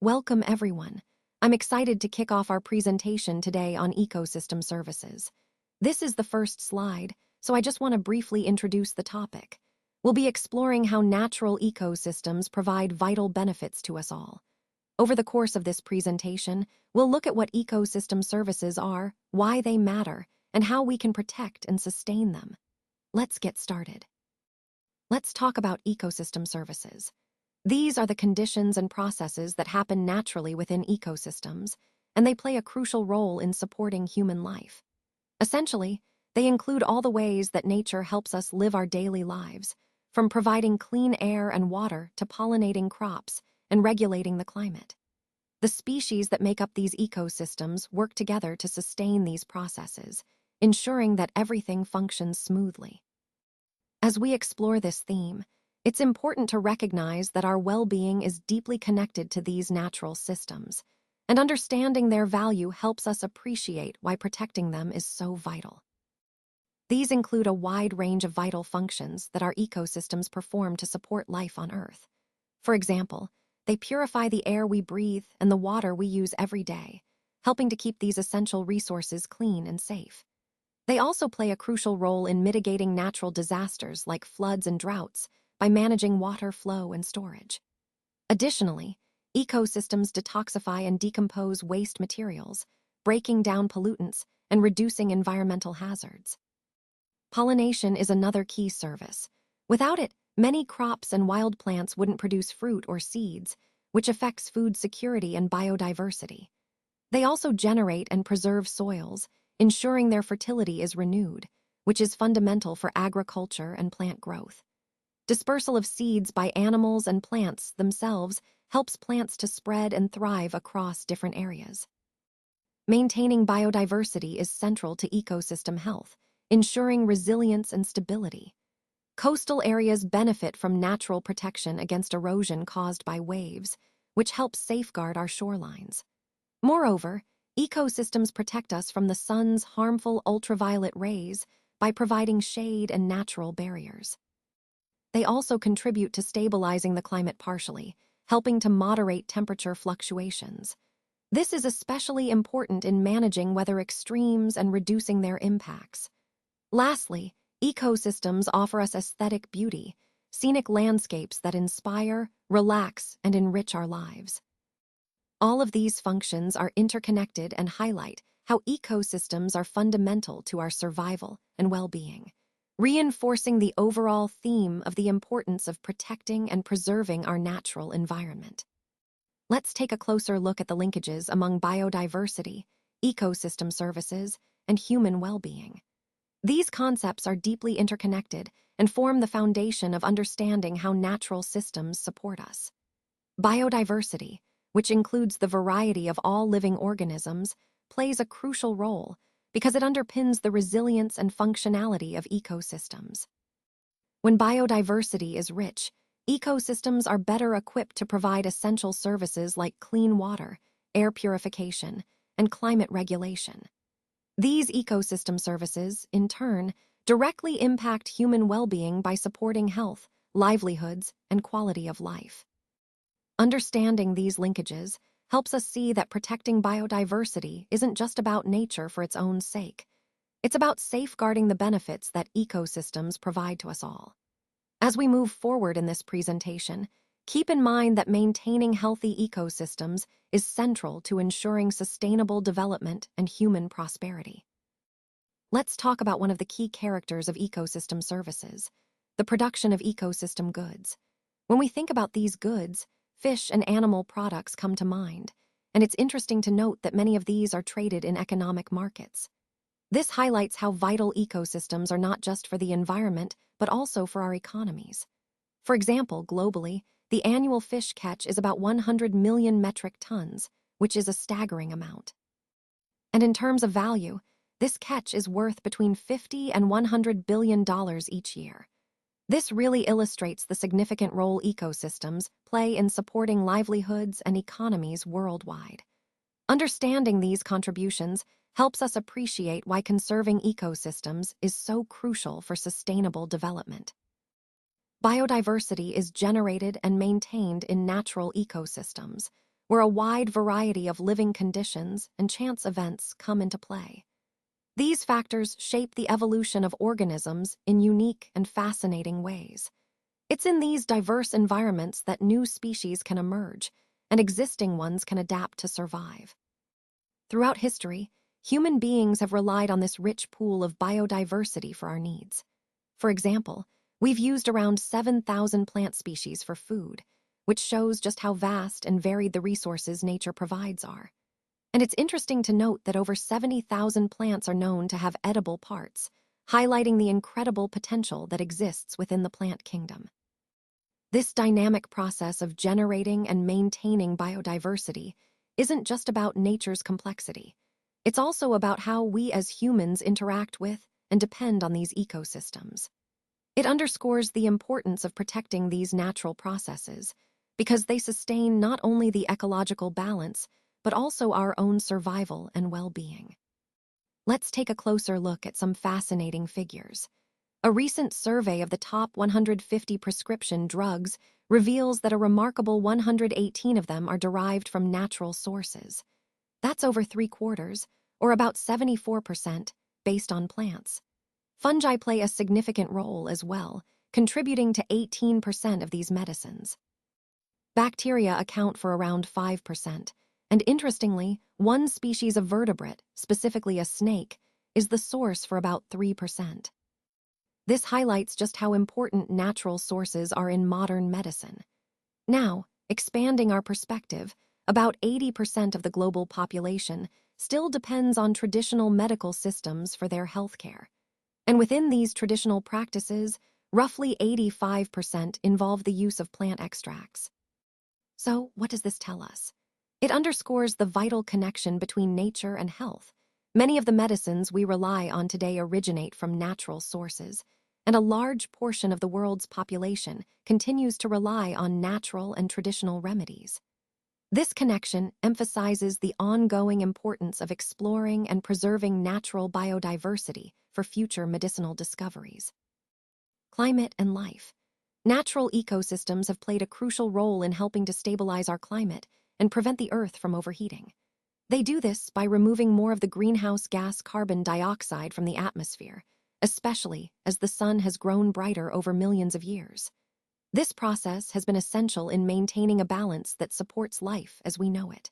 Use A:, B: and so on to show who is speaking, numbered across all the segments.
A: Welcome, everyone. I'm excited to kick off our presentation today on ecosystem services. This is the first slide, so I just want to briefly introduce the topic. We'll be exploring how natural ecosystems provide vital benefits to us all. Over the course of this presentation, we'll look at what ecosystem services are, why they matter, and how we can protect and sustain them. Let's get started. Let's talk about ecosystem services. These are the conditions and processes that happen naturally within ecosystems, and they play a crucial role in supporting human life. Essentially, they include all the ways that nature helps us live our daily lives, from providing clean air and water to pollinating crops and regulating the climate. The species that make up these ecosystems work together to sustain these processes, ensuring that everything functions smoothly. As we explore this theme, it's important to recognize that our well-being is deeply connected to these natural systems, and understanding their value helps us appreciate why protecting them is so vital. These include a wide range of vital functions that our ecosystems perform to support life on Earth. For example, they purify the air we breathe and the water we use every day, helping to keep these essential resources clean and safe. They also play a crucial role in mitigating natural disasters like floods and droughts by managing water flow and storage. Additionally, ecosystems detoxify and decompose waste materials, breaking down pollutants and reducing environmental hazards. Pollination is another key service. Without it, many crops and wild plants wouldn't produce fruit or seeds, which affects food security and biodiversity. They also generate and preserve soils, ensuring their fertility is renewed, which is fundamental for agriculture and plant growth. Dispersal of seeds by animals and plants themselves helps plants to spread and thrive across different areas. Maintaining biodiversity is central to ecosystem health, ensuring resilience and stability. Coastal areas benefit from natural protection against erosion caused by waves, which helps safeguard our shorelines. Moreover, ecosystems protect us from the sun's harmful ultraviolet rays by providing shade and natural barriers. They also contribute to stabilizing the climate partially, helping to moderate temperature fluctuations. This is especially important in managing weather extremes and reducing their impacts. Lastly, ecosystems offer us aesthetic beauty, scenic landscapes that inspire, relax, and enrich our lives. All of these functions are interconnected and highlight how ecosystems are fundamental to our survival and well-being, reinforcing the overall theme of the importance of protecting and preserving our natural environment. Let's take a closer look at the linkages among biodiversity, ecosystem services, and human well-being. These concepts are deeply interconnected and form the foundation of understanding how natural systems support us. Biodiversity, which includes the variety of all living organisms, plays a crucial role because it underpins the resilience and functionality of ecosystems. When biodiversity is rich, ecosystems are better equipped to provide essential services like clean water, air purification, and climate regulation. These ecosystem services, in turn, directly impact human well-being by supporting health, livelihoods, and quality of life. Understanding these linkages helps us see that protecting biodiversity isn't just about nature for its own sake. It's about safeguarding the benefits that ecosystems provide to us all. As we move forward in this presentation, keep in mind that maintaining healthy ecosystems is central to ensuring sustainable development and human prosperity. Let's talk about one of the key characters of ecosystem services, the production of ecosystem goods. When we think about these goods, fish and animal products come to mind, and it's interesting to note that many of these are traded in economic markets. This highlights how vital ecosystems are not just for the environment, but also for our economies. For example, globally, the annual fish catch is about 100 million metric tons, which is a staggering amount. And in terms of value, this catch is worth between $50 and $100 billion each year. This really illustrates the significant role ecosystems play in supporting livelihoods and economies worldwide. Understanding these contributions helps us appreciate why conserving ecosystems is so crucial for sustainable development. Biodiversity is generated and maintained in natural ecosystems, where a wide variety of living conditions and chance events come into play. These factors shape the evolution of organisms in unique and fascinating ways. It's in these diverse environments that new species can emerge, and existing ones can adapt to survive. Throughout history, human beings have relied on this rich pool of biodiversity for our needs. For example, we've used around 7,000 plant species for food, which shows just how vast and varied the resources nature provides are. And it's interesting to note that over 70,000 plants are known to have edible parts, highlighting the incredible potential that exists within the plant kingdom. This dynamic process of generating and maintaining biodiversity isn't just about nature's complexity. It's also about how we as humans interact with and depend on these ecosystems. It underscores the importance of protecting these natural processes because they sustain not only the ecological balance, but also our own survival and well-being. Let's take a closer look at some fascinating figures. A recent survey of the top 150 prescription drugs reveals that a remarkable 118 of them are derived from natural sources. That's over 3/4, or about 74%, based on plants. Fungi play a significant role as well, contributing to 18% of these medicines. Bacteria account for around 5%, and interestingly, one species of vertebrate, specifically a snake, is the source for about 3%. This highlights just how important natural sources are in modern medicine. Now, expanding our perspective, about 80% of the global population still depends on traditional medical systems for their healthcare. And within these traditional practices, roughly 85% involve the use of plant extracts. So, what does this tell us? It underscores the vital connection between nature and health. Many of the medicines we rely on today originate from natural sources, and a large portion of the world's population continues to rely on natural and traditional remedies. This connection emphasizes the ongoing importance of exploring and preserving natural biodiversity for future medicinal discoveries. Climate and life. Natural ecosystems have played a crucial role in helping to stabilize our climate and prevent the Earth from overheating. They do this by removing more of the greenhouse gas carbon dioxide from the atmosphere, especially as the sun has grown brighter over millions of years. This process has been essential in maintaining a balance that supports life as we know it.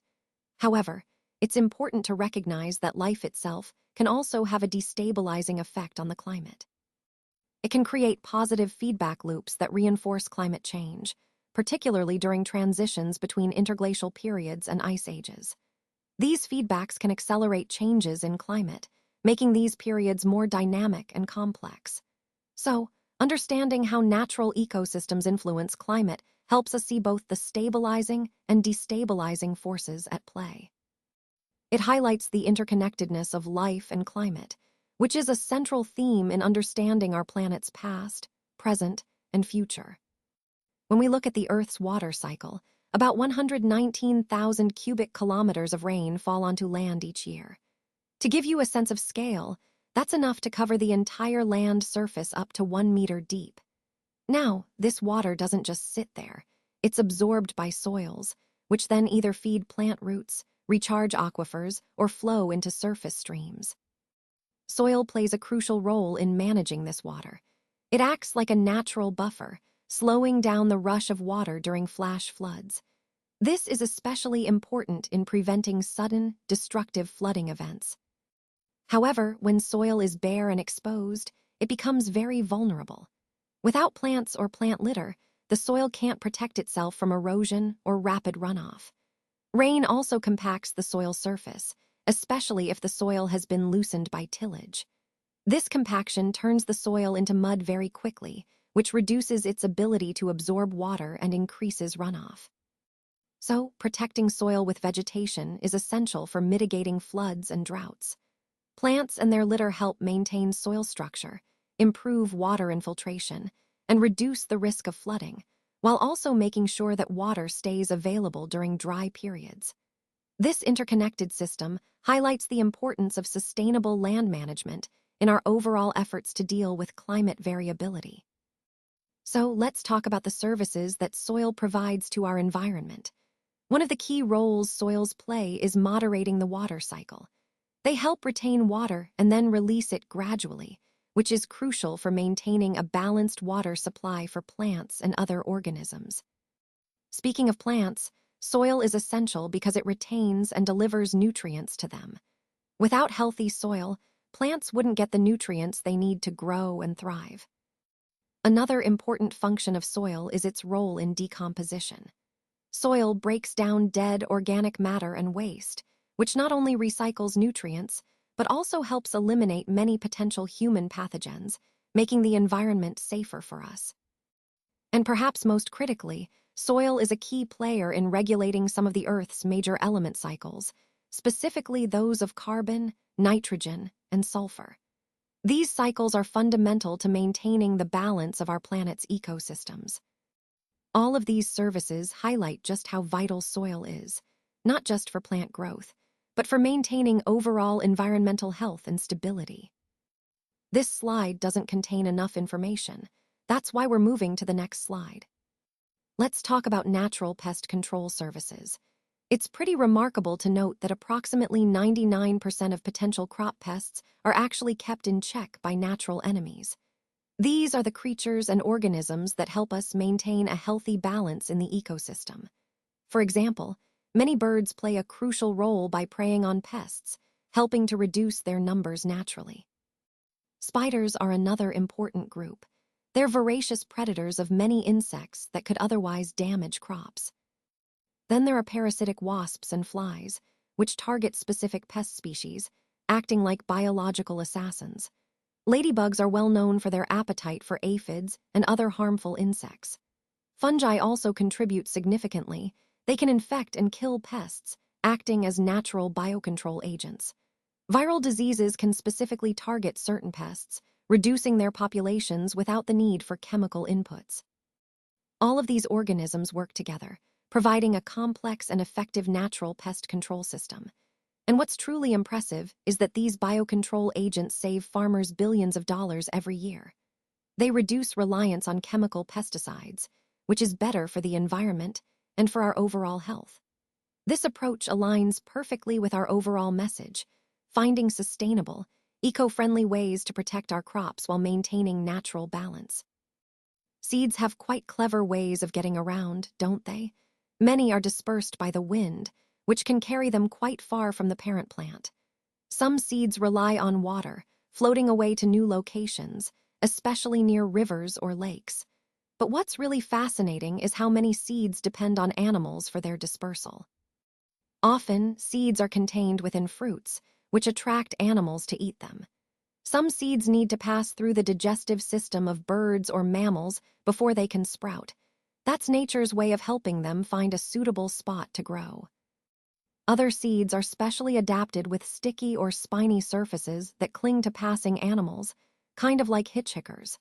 A: However, it's important to recognize that life itself can also have a destabilizing effect on the climate. It can create positive feedback loops that reinforce climate change, particularly during transitions between interglacial periods and ice ages. These feedbacks can accelerate changes in climate, making these periods more dynamic and complex. So, understanding how natural ecosystems influence climate helps us see both the stabilizing and destabilizing forces at play. It highlights the interconnectedness of life and climate, which is a central theme in understanding our planet's past, present, and future. When we look at the Earth's water cycle, about 119,000 cubic kilometers of rain fall onto land each year. To give you a sense of scale, that's enough to cover the entire land surface up to 1 meter deep. Now, this water doesn't just sit there. It's absorbed by soils, which then either feed plant roots, recharge aquifers, or flow into surface streams. Soil plays a crucial role in managing this water. It acts like a natural buffer, slowing down the rush of water during flash floods. This is especially important in preventing sudden, destructive flooding events. However, when soil is bare and exposed, it becomes very vulnerable. Without plants or plant litter, the soil can't protect itself from erosion or rapid runoff. Rain also compacts the soil surface, especially if the soil has been loosened by tillage. This compaction turns the soil into mud very quickly, which reduces its ability to absorb water and increases runoff. So, protecting soil with vegetation is essential for mitigating floods and droughts. Plants and their litter help maintain soil structure, improve water infiltration, and reduce the risk of flooding, while also making sure that water stays available during dry periods. This interconnected system highlights the importance of sustainable land management in our overall efforts to deal with climate variability. So let's talk about the services that soil provides to our environment. One of the key roles soils play is moderating the water cycle. They help retain water and then release it gradually, which is crucial for maintaining a balanced water supply for plants and other organisms. Speaking of plants, soil is essential because it retains and delivers nutrients to them. Without healthy soil, plants wouldn't get the nutrients they need to grow and thrive. Another important function of soil is its role in decomposition. Soil breaks down dead organic matter and waste, which not only recycles nutrients, but also helps eliminate many potential human pathogens, making the environment safer for us. And perhaps most critically, soil is a key player in regulating some of the Earth's major element cycles, specifically those of carbon, nitrogen, and sulfur. These cycles are fundamental to maintaining the balance of our planet's ecosystems. All of these services highlight just how vital soil is, not just for plant growth, but for maintaining overall environmental health and stability. This slide doesn't contain enough information. That's why we're moving to the next slide. Let's talk about natural pest control services. It's pretty remarkable to note that approximately 99% of potential crop pests are actually kept in check by natural enemies. These are the creatures and organisms that help us maintain a healthy balance in the ecosystem. For example, many birds play a crucial role by preying on pests, helping to reduce their numbers naturally. Spiders are another important group. They're voracious predators of many insects that could otherwise damage crops. Then there are parasitic wasps and flies, which target specific pest species, acting like biological assassins. Ladybugs are well known for their appetite for aphids and other harmful insects. Fungi also contribute significantly. They can infect and kill pests, acting as natural biocontrol agents. Viral diseases can specifically target certain pests, reducing their populations without the need for chemical inputs. All of these organisms work together, providing a complex and effective natural pest control system. And what's truly impressive is that these biocontrol agents save farmers billions of dollars every year. They reduce reliance on chemical pesticides, which is better for the environment and for our overall health. This approach aligns perfectly with our overall message, finding sustainable, eco-friendly ways to protect our crops while maintaining natural balance. Seeds have quite clever ways of getting around, don't they? Many are dispersed by the wind, which can carry them quite far from the parent plant. Some seeds rely on water, floating away to new locations, especially near rivers or lakes. But what's really fascinating is how many seeds depend on animals for their dispersal. Often, seeds are contained within fruits, which attract animals to eat them. Some seeds need to pass through the digestive system of birds or mammals before they can sprout. That's nature's way of helping them find a suitable spot to grow. Other seeds are specially adapted with sticky or spiny surfaces that cling to passing animals, kind of like hitchhikers.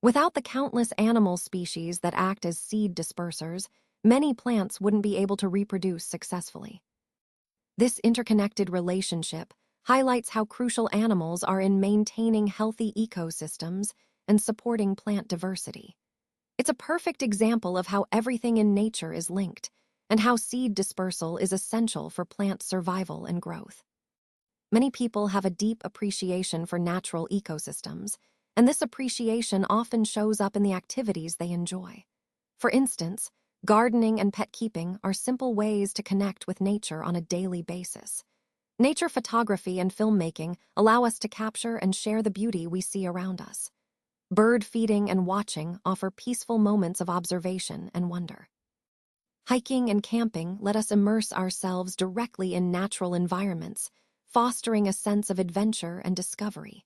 A: Without the countless animal species that act as seed dispersers, many plants wouldn't be able to reproduce successfully. This interconnected relationship highlights how crucial animals are in maintaining healthy ecosystems and supporting plant diversity. It's a perfect example of how everything in nature is linked, and how seed dispersal is essential for plant survival and growth. Many people have a deep appreciation for natural ecosystems, and this appreciation often shows up in the activities they enjoy. For instance, gardening and pet keeping are simple ways to connect with nature on a daily basis. Nature photography and filmmaking allow us to capture and share the beauty we see around us. Bird feeding and watching offer peaceful moments of observation and wonder. Hiking and camping let us immerse ourselves directly in natural environments, fostering a sense of adventure and discovery.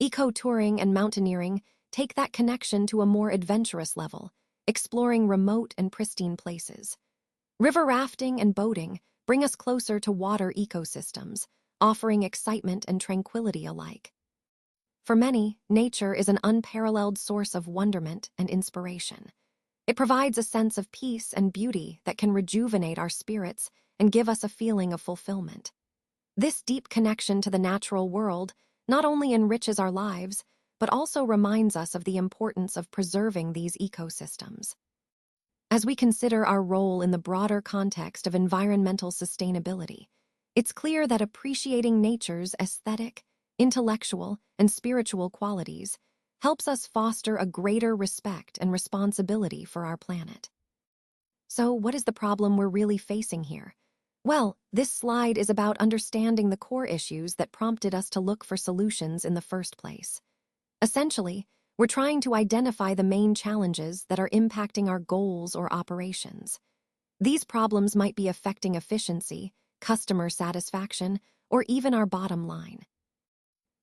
A: Eco-touring and mountaineering take that connection to a more adventurous level, exploring remote and pristine places. River rafting and boating bring us closer to water ecosystems, offering excitement and tranquility alike. For many, nature is an unparalleled source of wonderment and inspiration. It provides a sense of peace and beauty that can rejuvenate our spirits and give us a feeling of fulfillment. This deep connection to the natural world not only enriches our lives, but also reminds us of the importance of preserving these ecosystems. As we consider our role in the broader context of environmental sustainability, it's clear that appreciating nature's aesthetic, intellectual, and spiritual qualities helps us foster a greater respect and responsibility for our planet. So, what is the problem we're really facing here? Well, this slide is about understanding the core issues that prompted us to look for solutions in the first place. Essentially, we're trying to identify the main challenges that are impacting our goals or operations. These problems might be affecting efficiency, customer satisfaction, or even our bottom line.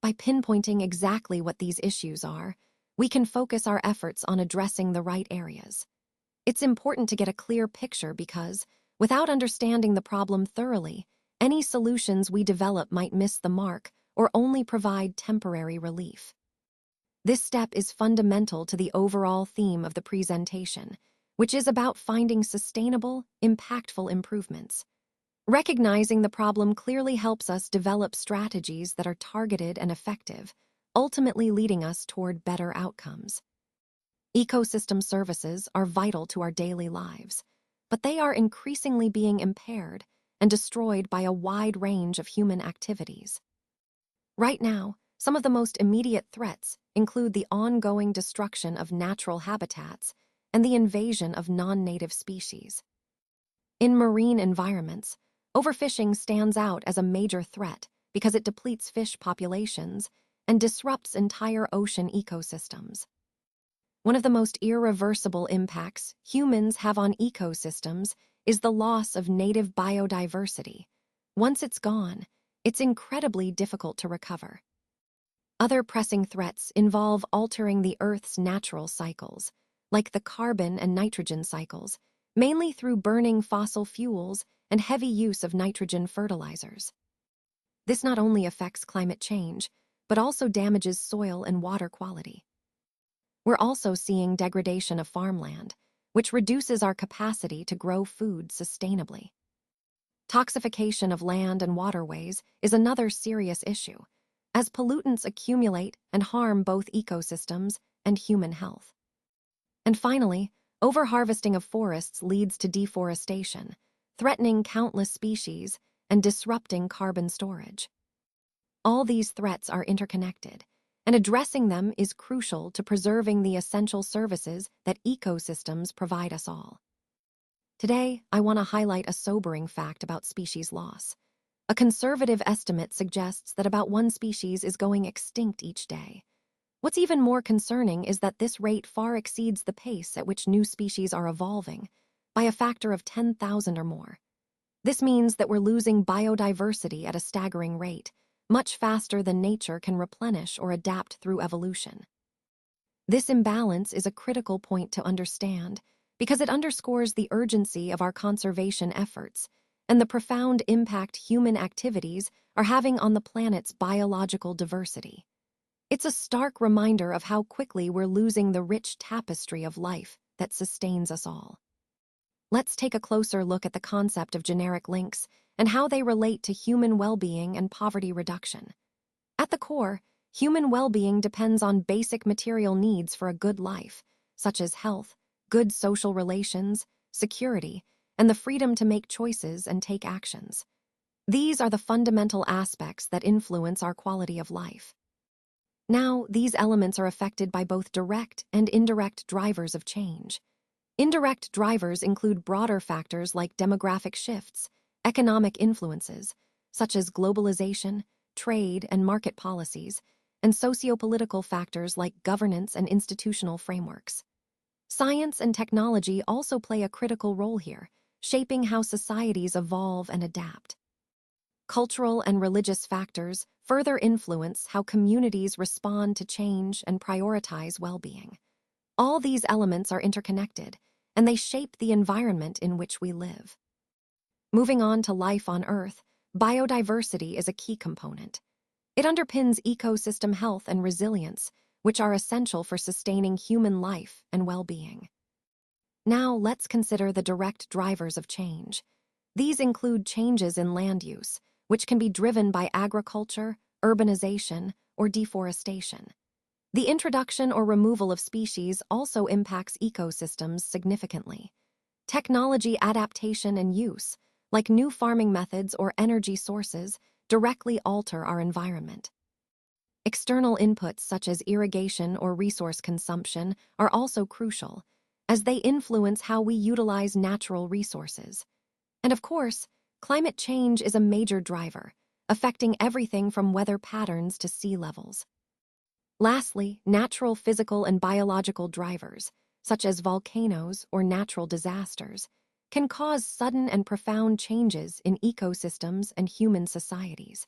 A: By pinpointing exactly what these issues are, we can focus our efforts on addressing the right areas. It's important to get a clear picture because, without understanding the problem thoroughly, any solutions we develop might miss the mark or only provide temporary relief. This step is fundamental to the overall theme of the presentation, which is about finding sustainable, impactful improvements. Recognizing the problem clearly helps us develop strategies that are targeted and effective, ultimately leading us toward better outcomes. Ecosystem services are vital to our daily lives, but they are increasingly being impaired and destroyed by a wide range of human activities. Right now, some of the most immediate threats include the ongoing destruction of natural habitats and the invasion of non-native species. In marine environments, overfishing stands out as a major threat because it depletes fish populations and disrupts entire ocean ecosystems. One of the most irreversible impacts humans have on ecosystems is the loss of native biodiversity. Once it's gone, it's incredibly difficult to recover. Other pressing threats involve altering the Earth's natural cycles, like the carbon and nitrogen cycles, mainly through burning fossil fuels and heavy use of nitrogen fertilizers. This not only affects climate change, but also damages soil and water quality. We're also seeing degradation of farmland, which reduces our capacity to grow food sustainably. Toxification of land and waterways is another serious issue, as pollutants accumulate and harm both ecosystems and human health. And finally, overharvesting of forests leads to deforestation, threatening countless species and disrupting carbon storage. All these threats are interconnected, and addressing them is crucial to preserving the essential services that ecosystems provide us all. Today, I want to highlight a sobering fact about species loss. A conservative estimate suggests that about one species is going extinct each day. What's even more concerning is that this rate far exceeds the pace at which new species are evolving, by a factor of 10,000 or more. This means that we're losing biodiversity at a staggering rate, much faster than nature can replenish or adapt through evolution. This imbalance is a critical point to understand because it underscores the urgency of our conservation efforts and the profound impact human activities are having on the planet's biological diversity. It's a stark reminder of how quickly we're losing the rich tapestry of life that sustains us all. Let's take a closer look at the concept of generic links and how they relate to human well-being and poverty reduction. At the core, human well-being depends on basic material needs for a good life, such as health, good social relations, security, and the freedom to make choices and take actions. These are the fundamental aspects that influence our quality of life. Now, these elements are affected by both direct and indirect drivers of change. Indirect drivers include broader factors like demographic shifts, economic influences, such as globalization, trade, and market policies, and sociopolitical factors like governance and institutional frameworks. Science and technology also play a critical role here, shaping how societies evolve and adapt. Cultural and religious factors further influence how communities respond to change and prioritize well-being. All these elements are interconnected, and they shape the environment in which we live. Moving on to life on Earth, biodiversity is a key component. It underpins ecosystem health and resilience, which are essential for sustaining human life and well-being. Now, let's consider the direct drivers of change. These include changes in land use, which can be driven by agriculture, urbanization, or deforestation. The introduction or removal of species also impacts ecosystems significantly. Technology adaptation and use, like new farming methods or energy sources, directly alter our environment. External inputs such as irrigation or resource consumption are also crucial, as they influence how we utilize natural resources. And of course, climate change is a major driver, affecting everything from weather patterns to sea levels. Lastly, natural physical and biological drivers, such as volcanoes or natural disasters, can cause sudden and profound changes in ecosystems and human societies.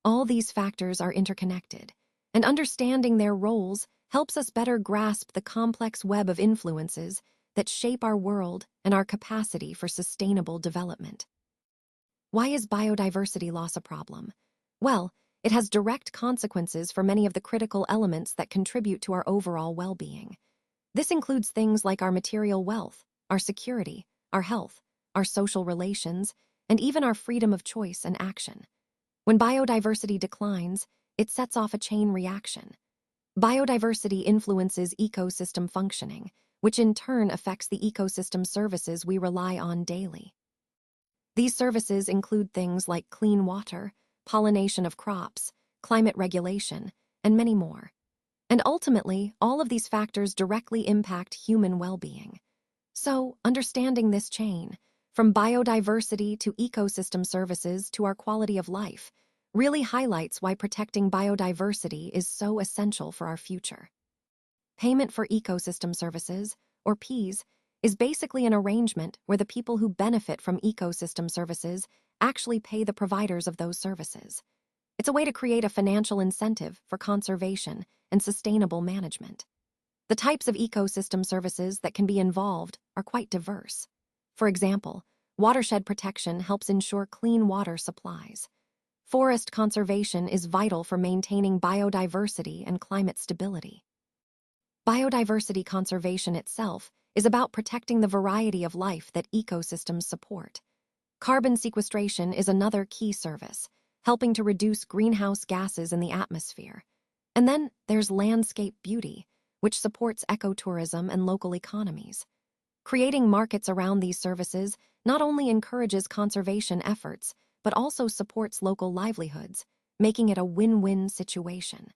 A: All these factors are interconnected, and understanding their roles helps us better grasp the complex web of influences that shape our world and our capacity for sustainable development. Why is biodiversity loss a problem? Well, it has direct consequences for many of the critical elements that contribute to our overall well-being. This includes things like our material wealth, our security, our health, our social relations, and even our freedom of choice and action. When biodiversity declines, it sets off a chain reaction. Biodiversity influences ecosystem functioning, which in turn affects the ecosystem services we rely on daily. These services include things like clean water, pollination of crops, climate regulation, and many more. And ultimately, all of these factors directly impact human well-being. So, understanding this chain, from biodiversity to ecosystem services to our quality of life, really highlights why protecting biodiversity is so essential for our future. Payment for ecosystem services, or PEAS, is basically an arrangement where the people who benefit from ecosystem services actually pay the providers of those services. It's a way to create a financial incentive for conservation and sustainable management. The types of ecosystem services that can be involved are quite diverse. For example, watershed protection helps ensure clean water supplies. Forest conservation is vital for maintaining biodiversity and climate stability. Biodiversity conservation itself is about protecting the variety of life that ecosystems support. Carbon sequestration is another key service, helping to reduce greenhouse gases in the atmosphere. And then there's landscape beauty, which supports ecotourism and local economies. Creating markets around these services not only encourages conservation efforts, but also supports local livelihoods, making it a win-win situation.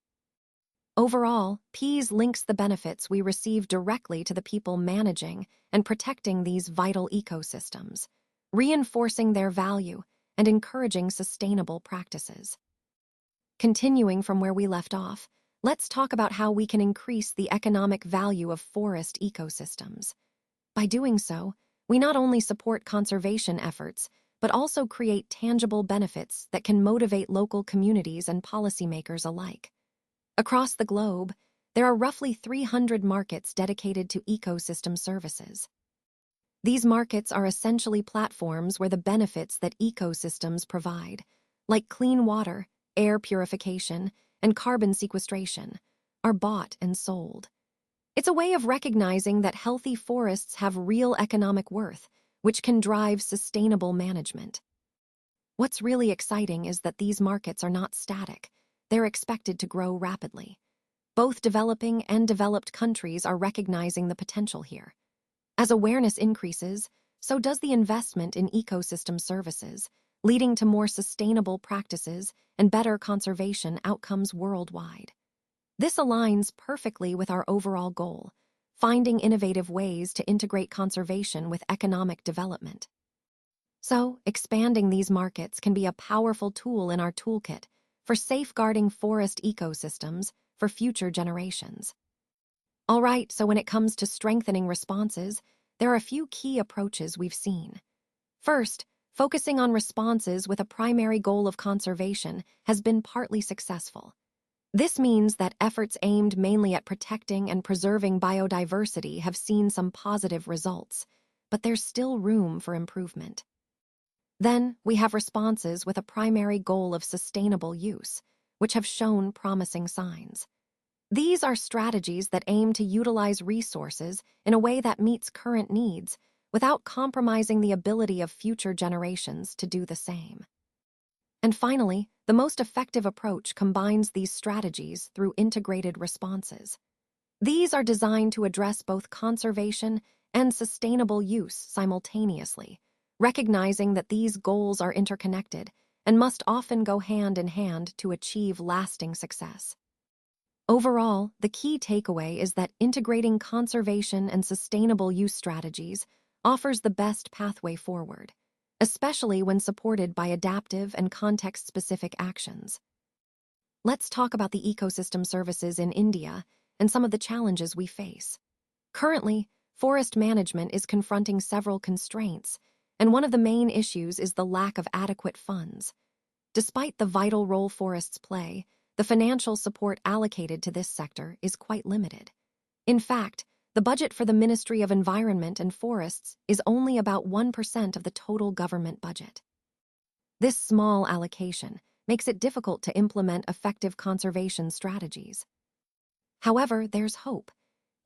A: Overall, PEAS links the benefits we receive directly to the people managing and protecting these vital ecosystems, reinforcing their value and encouraging sustainable practices. Continuing from where we left off, let's talk about how we can increase the economic value of forest ecosystems. By doing so, we not only support conservation efforts, but also create tangible benefits that can motivate local communities and policymakers alike. Across the globe, there are roughly 300 markets dedicated to ecosystem services. These markets are essentially platforms where the benefits that ecosystems provide, like clean water, air purification, and carbon sequestration, are bought and sold. It's a way of recognizing that healthy forests have real economic worth, which can drive sustainable management. What's really exciting is that these markets are not static. They're expected to grow rapidly. Both developing and developed countries are recognizing the potential here. As awareness increases, so does the investment in ecosystem services, leading to more sustainable practices and better conservation outcomes worldwide. This aligns perfectly with our overall goal, finding innovative ways to integrate conservation with economic development. So, expanding these markets can be a powerful tool in our toolkit for safeguarding forest ecosystems for future generations. All right, so when it comes to strengthening responses, there are a few key approaches we've seen. First, focusing on responses with a primary goal of conservation has been partly successful. This means that efforts aimed mainly at protecting and preserving biodiversity have seen some positive results, but there's still room for improvement. Then, we have responses with a primary goal of sustainable use, which have shown promising signs. These are strategies that aim to utilize resources in a way that meets current needs without compromising the ability of future generations to do the same. And finally, the most effective approach combines these strategies through integrated responses. These are designed to address both conservation and sustainable use simultaneously, recognizing that these goals are interconnected and must often go hand in hand to achieve lasting success. Overall, the key takeaway is that integrating conservation and sustainable use strategies offers the best pathway forward, especially when supported by adaptive and context-specific actions. Let's talk about the ecosystem services in India and some of the challenges we face. Currently, forest management is confronting several constraints, and one of the main issues is the lack of adequate funds. Despite the vital role forests play, the financial support allocated to this sector is quite limited. In fact, the budget for the Ministry of Environment and Forests is only about 1% of the total government budget. This small allocation makes it difficult to implement effective conservation strategies. However, there's hope.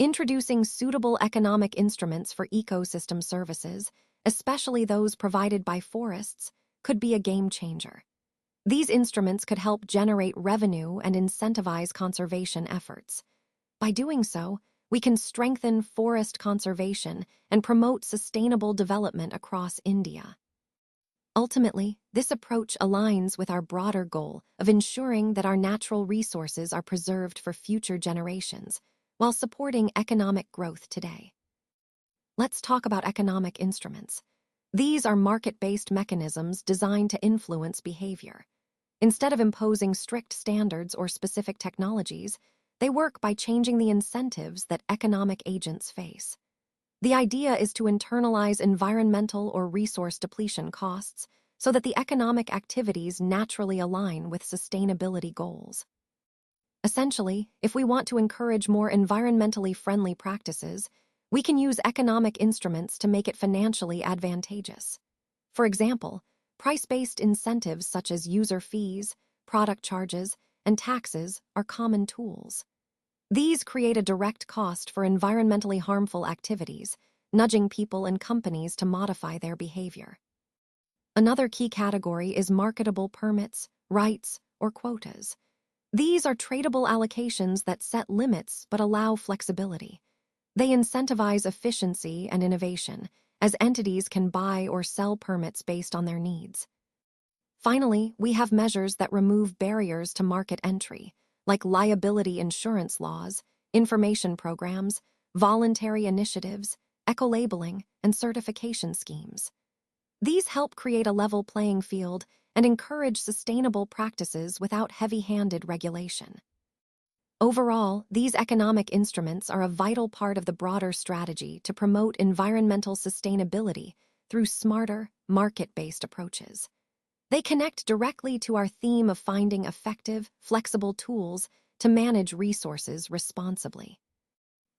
A: Introducing suitable economic instruments for ecosystem services, especially those provided by forests, could be a game changer. These instruments could help generate revenue and incentivize conservation efforts. By doing so, we can strengthen forest conservation and promote sustainable development across India. Ultimately, this approach aligns with our broader goal of ensuring that our natural resources are preserved for future generations while supporting economic growth today. Let's talk about economic instruments. These are market-based mechanisms designed to influence behavior. Instead of imposing strict standards or specific technologies, they work by changing the incentives that economic agents face. The idea is to internalize environmental or resource depletion costs so that the economic activities naturally align with sustainability goals. Essentially, if we want to encourage more environmentally friendly practices, we can use economic instruments to make it financially advantageous. For example, price-based incentives such as user fees, product charges, and taxes are common tools. These create a direct cost for environmentally harmful activities, nudging people and companies to modify their behavior. Another key category is marketable permits, rights, or quotas. These are tradable allocations that set limits but allow flexibility. They incentivize efficiency and innovation, as entities can buy or sell permits based on their needs. Finally, we have measures that remove barriers to market entry, like liability insurance laws, information programs, voluntary initiatives, eco-labeling, and certification schemes. These help create a level playing field and encourage sustainable practices without heavy-handed regulation. Overall, these economic instruments are a vital part of the broader strategy to promote environmental sustainability through smarter, market-based approaches. They connect directly to our theme of finding effective, flexible tools to manage resources responsibly.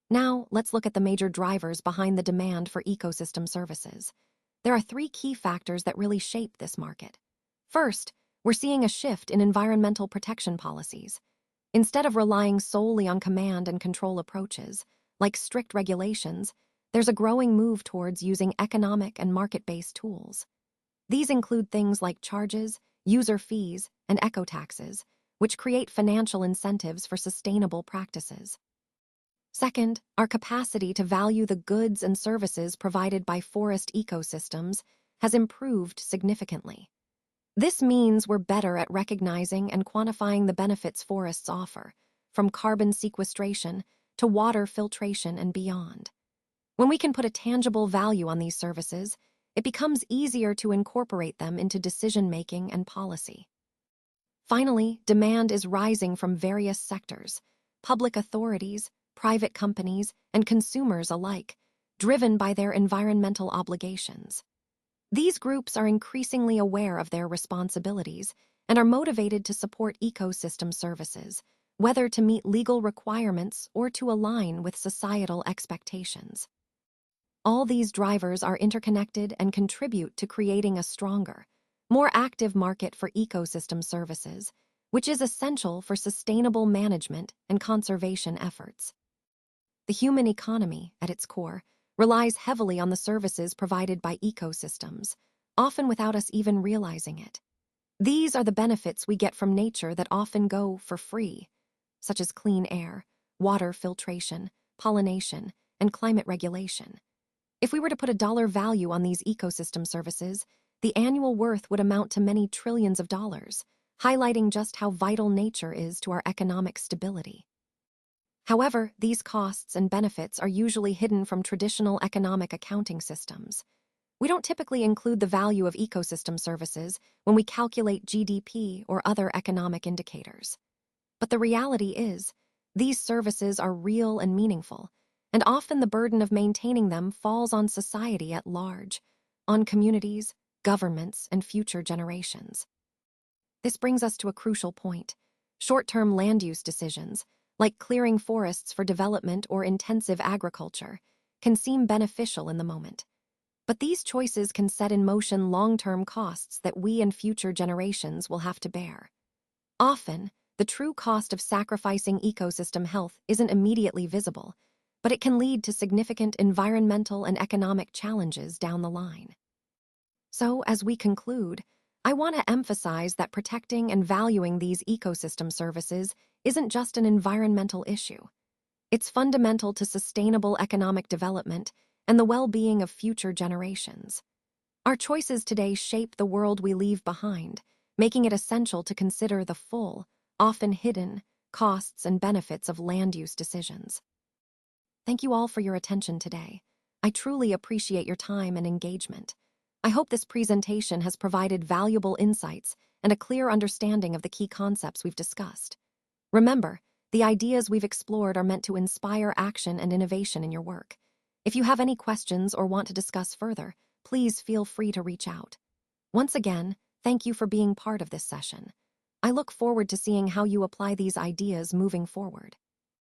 A: Now, let's look at the major drivers behind the demand for ecosystem services. There are 3 key factors that really shape this market. First, we're seeing a shift in environmental protection policies. Instead of relying solely on command and control approaches, like strict regulations, there's a growing move towards using economic and market-based tools. These include things like charges, user fees, and eco-taxes, which create financial incentives for sustainable practices. Second, our capacity to value the goods and services provided by forest ecosystems has improved significantly. This means we're better at recognizing and quantifying the benefits forests offer, from carbon sequestration to water filtration and beyond. When we can put a tangible value on these services, it becomes easier to incorporate them into decision-making and policy. Finally, demand is rising from various sectors, public authorities, private companies, and consumers alike, driven by their environmental obligations. These groups are increasingly aware of their responsibilities and are motivated to support ecosystem services, whether to meet legal requirements or to align with societal expectations. All these drivers are interconnected and contribute to creating a stronger, more active market for ecosystem services, which is essential for sustainable management and conservation efforts. The human economy, at its core, relies heavily on the services provided by ecosystems, often without us even realizing it. These are the benefits we get from nature that often go for free, such as clean air, water filtration, pollination, and climate regulation. If we were to put a dollar value on these ecosystem services, the annual worth would amount to many trillions of dollars, highlighting just how vital nature is to our economic stability. However, these costs and benefits are usually hidden from traditional economic accounting systems. We don't typically include the value of ecosystem services when we calculate GDP or other economic indicators. But the reality is, these services are real and meaningful, and often the burden of maintaining them falls on society at large, on communities, governments, and future generations. This brings us to a crucial point. Short-term land use decisions, like clearing forests for development or intensive agriculture, can seem beneficial in the moment. But these choices can set in motion long-term costs that we and future generations will have to bear. Often, the true cost of sacrificing ecosystem health isn't immediately visible, but it can lead to significant environmental and economic challenges down the line. So, as we conclude, I want to emphasize that protecting and valuing these ecosystem services isn't just an environmental issue. It's fundamental to sustainable economic development and the well-being of future generations. Our choices today shape the world we leave behind, making it essential to consider the full, often hidden, costs and benefits of land use decisions. Thank you all for your attention today. I truly appreciate your time and engagement. I hope this presentation has provided valuable insights and a clear understanding of the key concepts we've discussed. Remember, the ideas we've explored are meant to inspire action and innovation in your work. If you have any questions or want to discuss further, please feel free to reach out. Once again, thank you for being part of this session. I look forward to seeing how you apply these ideas moving forward.